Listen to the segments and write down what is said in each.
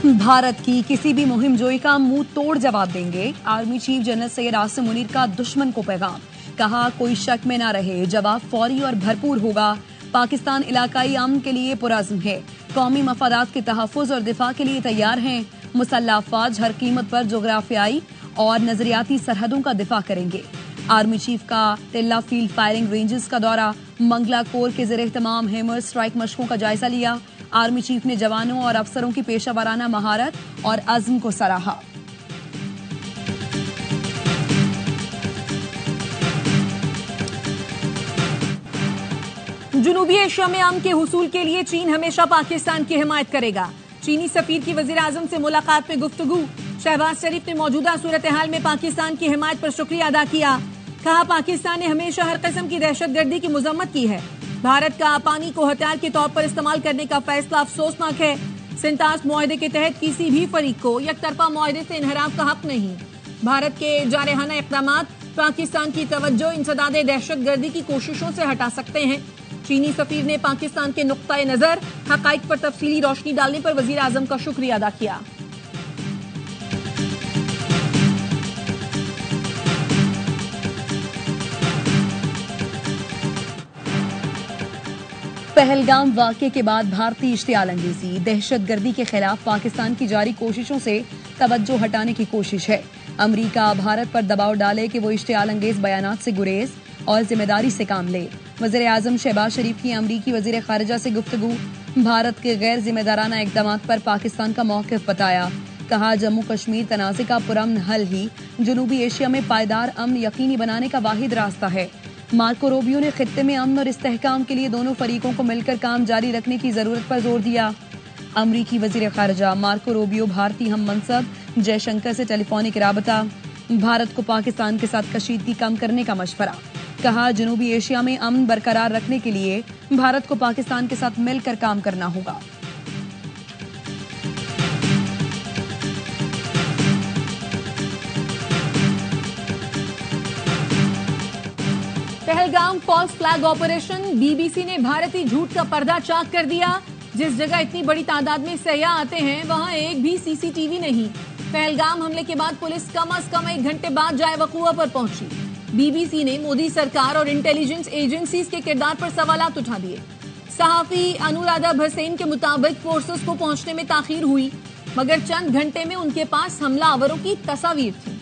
भारत की किसी भी मुहिम जोई का मुंह तोड़ जवाब देंगे। Army chief general Syed Asim Munir का दुश्मन को पैगाम। कहा, कोई शक में ना रहे, जवाब फौरी और भरपूर होगा। पाकिस्तान इलाकाई अमन के लिए पुरअज़्म है। कौमी मफादात के तहफ़्फ़ुज़ और दिफा के लिए तैयार हैं। मुसल्लह अफ़वाज हर कीमत पर जोग्राफियाई और नजरियाती सरहदों का दिफा करेंगे। आर्मी चीफ का टिल्ला फील्ड फायरिंग रेंजेस का दौरा। मंगला कोर के ज़ेरे एहतमाम हैमर स्ट्राइक मशकों का जायजा लिया। आर्मी चीफ ने जवानों और अफसरों की पेशा वराना महारत और अज़्म को सराहा। जनूबी एशिया में अमन के हुसूल के लिए चीन हमेशा पाकिस्तान की हिमायत करेगा। चीनी सफीर की वजीर आजम से मुलाकात में गुफ्तगू। शहबाज शरीफ ने मौजूदा सूरत हाल में पाकिस्तान की हिमायत पर शुक्रिया अदा किया। कहा, पाकिस्तान ने हमेशा हर किस्म की दहशतगर्दी की मजम्मत की है। भारत का पानी को हथियार के तौर पर इस्तेमाल करने का फैसला अफसोसनाक है। सिंतास मुआहदे के तहत किसी भी फरीक को यकतरफा मुआहदे से इनहराफ का हक नहीं। भारत के जारहाना इक़दामात पाकिस्तान की तवज्जो इंसदादे दहशतगर्दी की कोशिशों से हटा सकते हैं। चीनी सफीर ने पाकिस्तान के नुक्ता नजर हकाइक पर तफसीली रोशनी डालने पर वजीर आजम का शुक्रिया अदा किया। पहलगाम वाक़े के बाद भारतीय इश्तियाल अंगेजी। दहशतगर्दी के खिलाफ पाकिस्तान की जारी कोशिशों से तवज्जो हटाने की कोशिश है। अमरीका भारत पर दबाव डाले कि वो इश्तियाल अंगेज बयानात से गुरेज और जिम्मेदारी से काम ले। वज़ीर आज़म शहबाज शरीफ की अमरीकी वज़ीर ख़ारिजा से गुफ्तगू। भारत के गैर जिम्मेदाराना इक़दामात पर पाकिस्तान का मौक़िफ़ बताया। कहा, जम्मू कश्मीर तनाज़े का पुरअमन हल ही जनूबी एशिया में पायदार अमन यकीनी बनाने का वाहिद रास्ता है। मार्को रूबियो ने खित्ते में अमन और इस्तेहकाम के लिए दोनों फरीकों को मिलकर काम जारी रखने की जरूरत पर जोर दिया। अमरीकी वजीर खारजा मार्को रूबियो भारतीय हम मनसब जयशंकर से टेलीफोनिक राबता। भारत को पाकिस्तान के साथ कशीदगी कम करने का मशवरा। कहा, जनूबी एशिया में अमन बरकरार रखने के लिए भारत को पाकिस्तान के साथ मिलकर काम करना होगा। Pahalgam false flag operation. BBC ने भारतीय झूठ का पर्दा चाक कर दिया। जिस जगह इतनी बड़ी तादाद में सयाह आते हैं वहां एक भी सीसीटीवी नहीं। पहलगाम हमले के बाद पुलिस कम से कम 1 घंटे बाद जाए वकूआ पर पहुंची। बीबीसी ने मोदी सरकार और इंटेलिजेंस एजेंसीज के किरदार पर सवालात उठा दिए। सहाफी अनुराधा भसीन के मुताबिक फोर्सेस को पहुंचने में ताखीर हुई, मगर चंद घंटे में उनके पास हमलावरों की तस्वीर थी।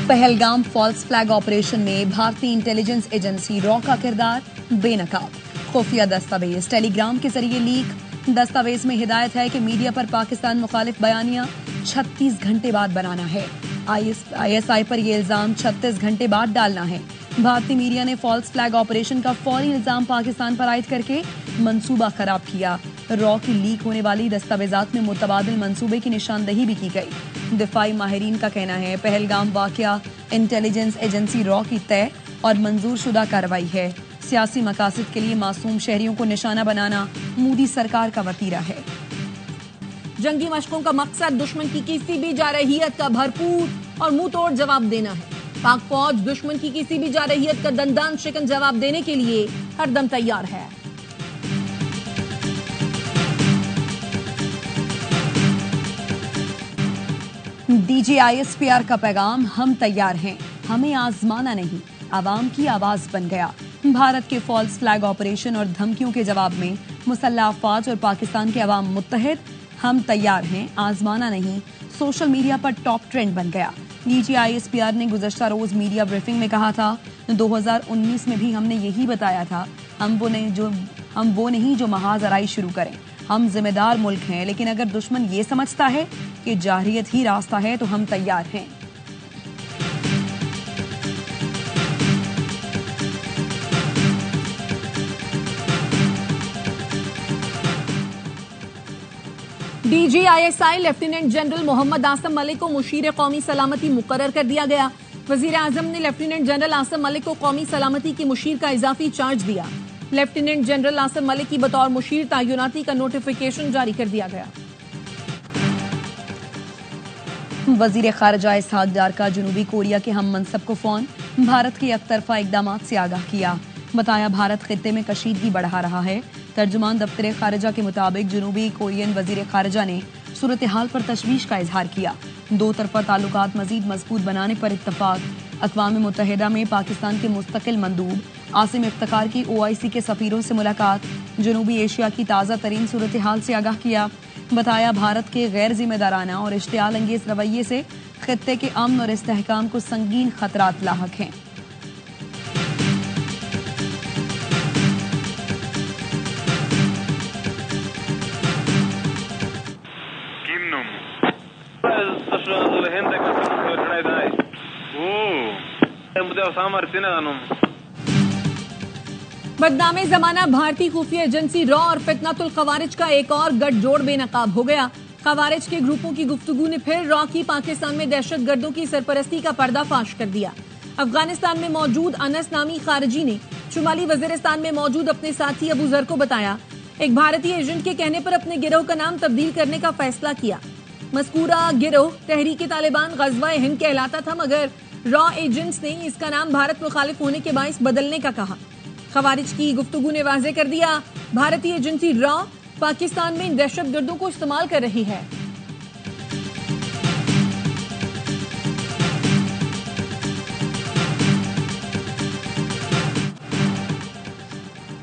पहलगाम फॉल्स फ्लैग ऑपरेशन में भारतीय इंटेलिजेंस एजेंसी रॉ का किरदार बेनकाब। खुफिया दस्तावेज टेलीग्राम के जरिए लीक। दस्तावेज में हिदायत है कि मीडिया पर पाकिस्तान मुखालिफ बयानियां 36 घंटे बाद बनाना है। ISI पर यह इल्जाम 36 घंटे बाद डालना है। भारतीय मीडिया ने फॉल्स फ्लैग ऑपरेशन का फौरी इल्जाम पाकिस्तान पर आयद करके मंसूबा खराब किया। रॉ की लीक होने वाली दस्तावेजात में मुतबादिल मंसूबे की निशानदही भी की गई। दिफाई माहिरीन का कहना है, पहलगाम वाकया इंटेलिजेंस एजेंसी रॉ की तय और मंजूर शुदा कार्रवाई है। सियासी मकासद के लिए मासूम शहरियों को निशाना बनाना मोदी सरकार का वतीरा है। जंगी मशकों का मकसद दुश्मन की किसी भी जारहियत का भरपूर और मुंह तोड़ जवाब देना है। पाक फौज दुश्मन की किसी भी जारहियत का दंदान शिकन जवाब देने के लिए हरदम तैयार है। DGISPR का पैगाम, हम तैयार हैं, हमें आजमाना नहीं, आवाम की आवाज बन गया। भारत के फॉल्स फ्लैग ऑपरेशन और धमकियों के जवाब में मुसल्लह अफवाज और पाकिस्तान के अवाम मुत्तहिद। हम तैयार हैं, आजमाना नहीं सोशल मीडिया पर टॉप ट्रेंड बन गया। DGISPR ने गुज़श्ता रोज मीडिया ब्रीफिंग में कहा था, 2019 में भी हमने यही बताया था, हम वो नहीं जो महाजराई शुरू करें। हम जिम्मेदार मुल्क हैं, लेकिन अगर दुश्मन ये समझता है कि जारहियत ही रास्ता है तो हम तैयार हैं। DGISI lieutenant general Mohammad Asim Malik को मुशीर कौमी सलामती मुकर्रर कर दिया गया। वजीर आजम ने लेफ्टिनेंट जनरल आसम मलिक को कौमी सलामती की मुशीर का इजाफी चार्ज दिया। लेफ्टिनेंट जनरल आसम मलिक की बतौर मुशीर तैनाती का नोटिफिकेशन जारी कर दिया गया। वजीर खारजा इसहाक डार का जनूबी कोरिया के हम मनसब को फोन, भारत के एकतरफा इकदामात से आगाह किया। बताया भारत खित्ते में कशीदगी बढ़ा रहा है। तर्जुमान दफ्तर खारजा के मुताबिक जनूबी कोरियन वजीर खारजा ने सूरत हाल पर तशवीश का इजहार किया। दो तरफा ताल्लुकात मजीद मजबूत बनाने पर इत्तफाक। अक़वाम मुत्तहिदा में पाकिस्तान के मुस्तकिल मंदूब आसिम इफ्तिखार की OIC के सफीरों से मुलाकात। जनूबी एशिया की ताज़ा तरीन सूरत हाल से आगाह किया। बताया भारत के गैर जिम्मेदाराना और इश्तियाल अंगेज रवैये से खित्ते के अमन और इस्तेहकाम को संगीन खतरात लाहक हैं। बदनामे जमाना भारतीय खुफिया एजेंसी रॉ और फितनातुल खवारिज का एक और गठजोड़ बेनकाब हो गया। खवारिज के ग्रुपों की गुफ्तगू ने फिर रॉ की पाकिस्तान में दहशतगर्दों की सरपरस्ती का पर्दाफाश कर दिया। अफगानिस्तान में मौजूद अनस नामी खारजी ने शुमाली वजीरिस्तान में मौजूद अपने साथी अबू जर को बताया, एक भारतीय एजेंट के कहने पर अपने गिरोह का नाम तब्दील करने का फैसला किया। मज़कूरा गिरोह तहरीक तालिबान ग़ज़वा हिंद कहलाता था, मगर रॉ एजेंट्स ने इसका नाम भारत मुखालिफ होने के बाइस बदलने का कहा। खवारिज की गुफ्तगू ने वाज़े कर दिया, भारतीय एजेंसी रॉ पाकिस्तान में दहशतगर्दों को इस्तेमाल कर रही है।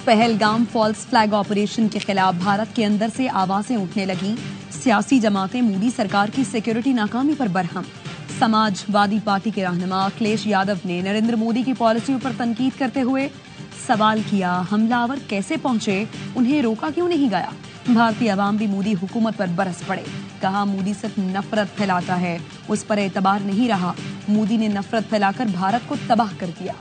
पहलगाम फॉल्स फ्लैग ऑपरेशन के खिलाफ भारत के अंदर से आवाजें उठने लगी। सियासी जमातें मोदी सरकार की सिक्योरिटी नाकामी पर बरहम। समाजवादी पार्टी के रहनुमा अखिलेश यादव ने नरेंद्र मोदी की पॉलिसियों पर तनकीद करते हुए सवाल किया, हमलावर कैसे पहुंचे, उन्हें रोका क्यों नहीं गया। भारतीय अवाम भी मोदी हुकूमत पर बरस पड़े। कहा, मोदी सिर्फ नफरत फैलाता है, उस पर एतबार नहीं रहा। मोदी ने नफरत फैलाकर भारत को तबाह कर दिया।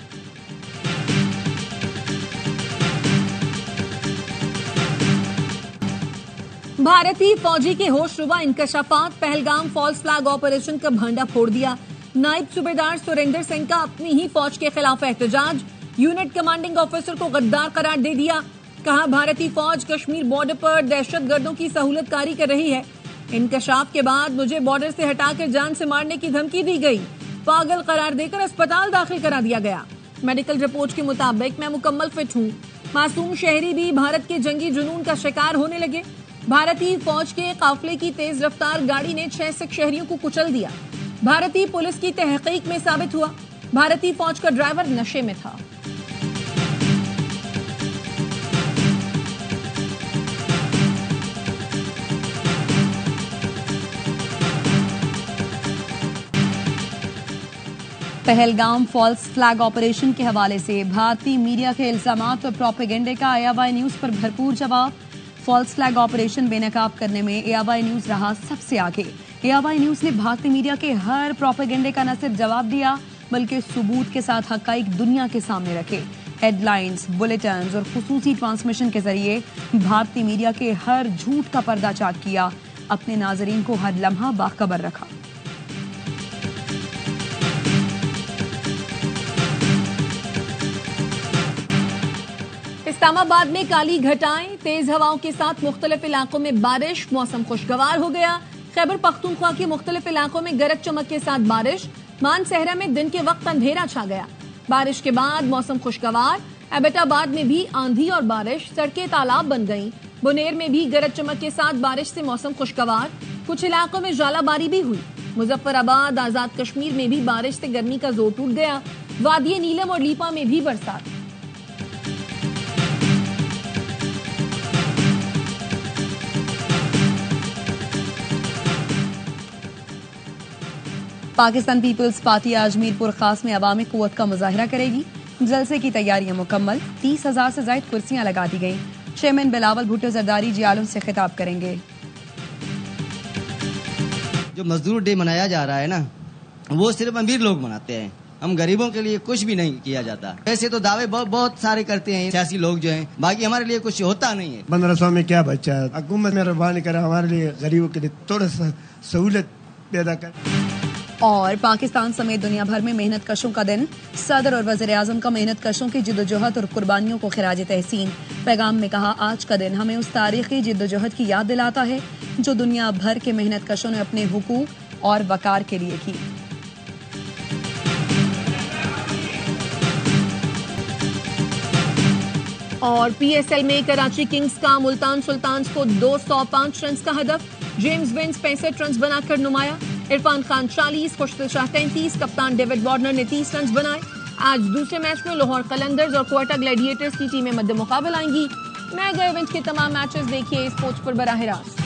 भारतीय फौजी के होशरुबा इंकशाफात, पहलगाम फॉल्स फ्लैग ऑपरेशन का भांडा फोड़ दिया। नायब सूबेदार सुरेंद्र सिंह का अपनी ही फौज के खिलाफ एहतजाज, यूनिट कमांडिंग ऑफिसर को गद्दार करार दे दिया। कहा, भारतीय फौज कश्मीर बॉर्डर पर दहशतगर्दों की सहूलतकारी कर रही है। इंकशाफ के बाद मुझे बॉर्डर से हटाकर जान से मारने की धमकी दी गई। पागल करार देकर अस्पताल दाखिल करा दिया गया। मेडिकल रिपोर्ट के मुताबिक मैं मुकम्मल फिट हूँ। मासूम शहरी भी भारत के जंगी जुनून का शिकार होने लगे। भारतीय फौज के काफिले की तेज रफ्तार गाड़ी ने 6 सिख शहरियों को कुचल दिया। भारतीय पुलिस की तहकीक में साबित हुआ, भारतीय फौज का ड्राइवर नशे में था। पहलगाम फॉल्स फ्लैग ऑपरेशन के हवाले से भारतीय मीडिया के इल्जामात और प्रोपेगेंडे का AIY न्यूज पर भरपूर जवाब। फॉल्स फ्लैग ऑपरेशन बेनकाब करने में AIY न्यूज रहा सबसे आगे। AIY न्यूज ने भारतीय मीडिया के हर प्रोपेगेंडे का न सिर्फ जवाब दिया, बल्कि सबूत के साथ हक़ाइक़ दुनिया के सामने रखे। हेडलाइंस, बुलेटिन्स और खुसूसी ट्रांसमिशन के जरिए भारतीय मीडिया के हर झूठ का पर्दा चाक किया, अपने नाजरीन को हर लम्हा बाखबर रखा। इस्लामाबाद में काली घटाएं, तेज हवाओं के साथ मुख्तलिफ इलाकों में बारिश, मौसम खुशगवार हो गया। खैबर पख्तूनख्वा के मुख्तलिफ इलाकों में गरज चमक के साथ बारिश। मानसहरा में दिन के वक्त अंधेरा छा गया। बारिश के बाद मौसम खुशगवार। एबटाबाद में भी आंधी और बारिश, सड़कें तालाब बन गईं। बुनेर में भी गरज चमक के साथ बारिश से मौसम खुशगवार। कुछ इलाकों में ज्वालाबारी भी हुई। मुजफ्फराबाद, आजाद कश्मीर में भी बारिश से गर्मी का जोर टूट गया। वादिये नीलम और लीपा में भी बरसात। पाकिस्तान पीपल्स पार्टी आज मीरपुर खास में अवामी कुव्वत का मुजाहिरा करेगी। जलसे की तैयारियां मुकम्मल। 30,000 से ज्यादा कुर्सियां लगा दी गईं। चेयरमैन बिलावल भुट्टो जरदारी जियालों से खिताब करेंगे। जो मजदूर डे मनाया जा रहा है ना, वो सिर्फ अमीर लोग मनाते हैं। हम गरीबों के लिए कुछ भी नहीं किया जाता। वैसे तो दावे बहुत सारे करते हैं सियासी लोग जो हैं, बाकी हमारे लिए कुछ होता नहीं है। 1500 में क्या बचा है? हुकूमत मेहरबानी करे हमारे लिए, गरीबों के लिए थोड़ा सा सहूलत पैदा कर। और पाकिस्तान समेत दुनिया भर में मेहनत कशों का दिन। सदर और वज़ीर आज़म का मेहनत कशों की जिद्दोजहद और कुर्बानियों को खिराज तहसीन। पैगाम में कहा, आज का दिन हमें उस तारीखी जिद्दोजहद की याद दिलाता है जो दुनिया भर के मेहनत कशों ने अपने हुकूक और वकार के लिए की। और पीएसएल में कराची किंग्स का मुल्तान सुल्तान्स को 205 रन का हदफ। जेम्स विंस 65 रन बनाकर नुमाया। इरफान खान 40, खुशदिल शाह 33, कप्तान डेविड वार्नर ने 30 रन बनाए। आज दूसरे मैच में लाहौर कलंदर्स और क्वेटा ग्लैडिएटर्स की टीमें मद्दे मुकाबला आएंगी। मेगा इवेंट के तमाम मैचेस देखिए स्पोर्ट्स पर बराह रास्त।